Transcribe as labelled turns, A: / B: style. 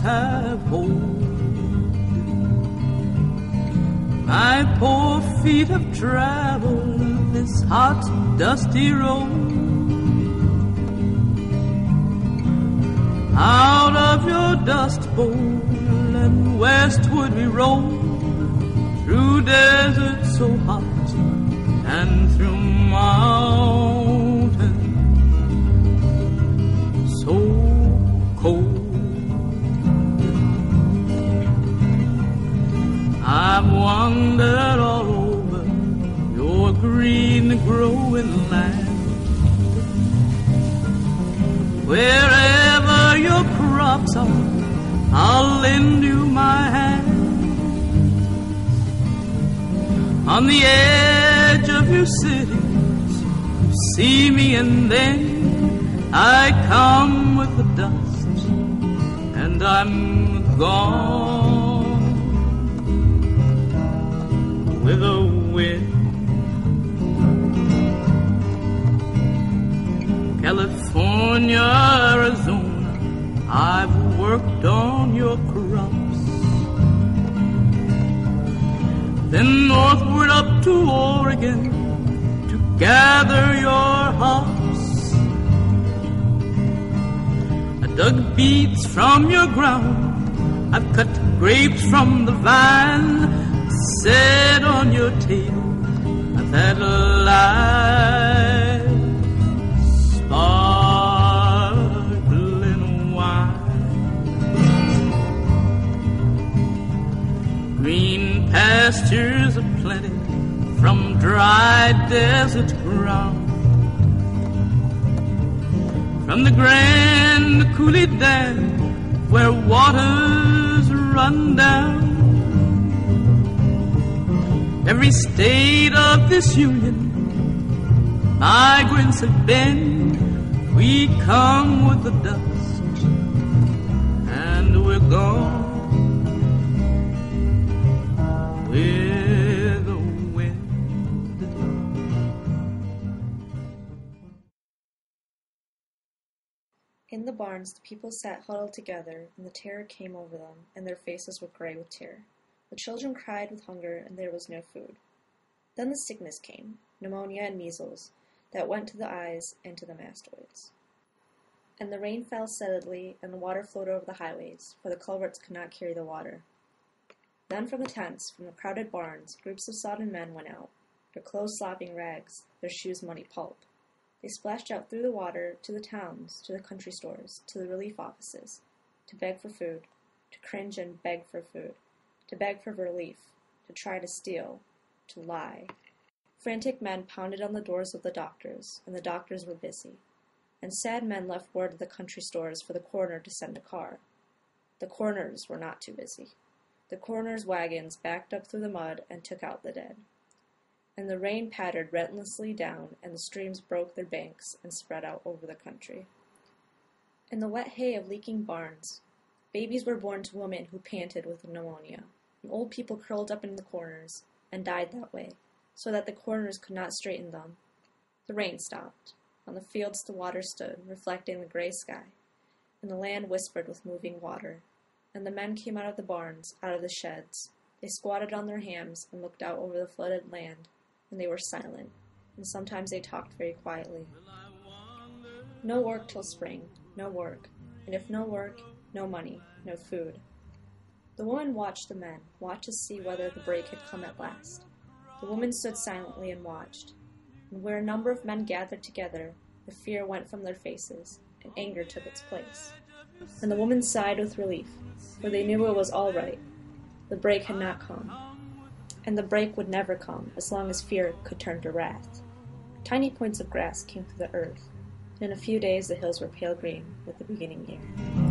A: hands have hold. My poor feet have traveled this hot, dusty road. Out of your dust bowl and westward we roll, through deserts so hot and through mountains so cold. I've wandered all over your green growing land. Wherever your crops are, I'll lend you my hand. On the edge of your cities, you see me and then I come with the dust and I'm gone with the wind. California, Arizona, I've worked on your crops. Then northward up to Oregon to gather your hops. I dug beets from your ground, I've cut grapes from the vine, set on your tail I've had a life sparkling wine. Green pastures aplenty from dry desert ground. From the Grand Coulee Dam where waters run down. Every state of this union migrants have been. We come with the dust and we're gone with the wind.
B: In the barns the people sat huddled together, and the terror came over them, and their faces were gray with terror. The children cried with hunger, and there was no food. Then the sickness came, pneumonia and measles, that went to the eyes and to the mastoids. And the rain fell steadily, and the water flowed over the highways, for the culverts could not carry the water. Then from the tents, from the crowded barns, groups of sodden men went out, their clothes slopping rags, their shoes muddy pulp. They splashed out through the water, to the towns, to the country stores, to the relief offices, to beg for food, to cringe and beg for food, to beg for relief, to try to steal, to lie. Frantic men pounded on the doors of the doctors, and the doctors were busy. And sad men left word at the country stores for the coroner to send a car. The coroners were not too busy. The coroners' wagons backed up through the mud and took out the dead. And the rain pattered relentlessly down, and the streams broke their banks and spread out over the country. In the wet hay of leaking barns, babies were born to women who panted with pneumonia, and old people curled up in the corners and died that way, so that the coroners could not straighten them. The rain stopped. On the fields the water stood, reflecting the gray sky, and the land whispered with moving water. And the men came out of the barns, out of the sheds. They squatted on their hams and looked out over the flooded land, and they were silent, and sometimes they talked very quietly. No work till spring, no work, and if no work, no money, no food. The woman watched the men, watched to see whether the break had come at last. The woman stood silently and watched. And where a number of men gathered together, the fear went from their faces, and anger took its place. And the woman sighed with relief, for they knew it was all right. The break had not come. And the break would never come, as long as fear could turn to wrath. Tiny points of grass came through the earth, and in a few days the hills were pale green with the beginning year.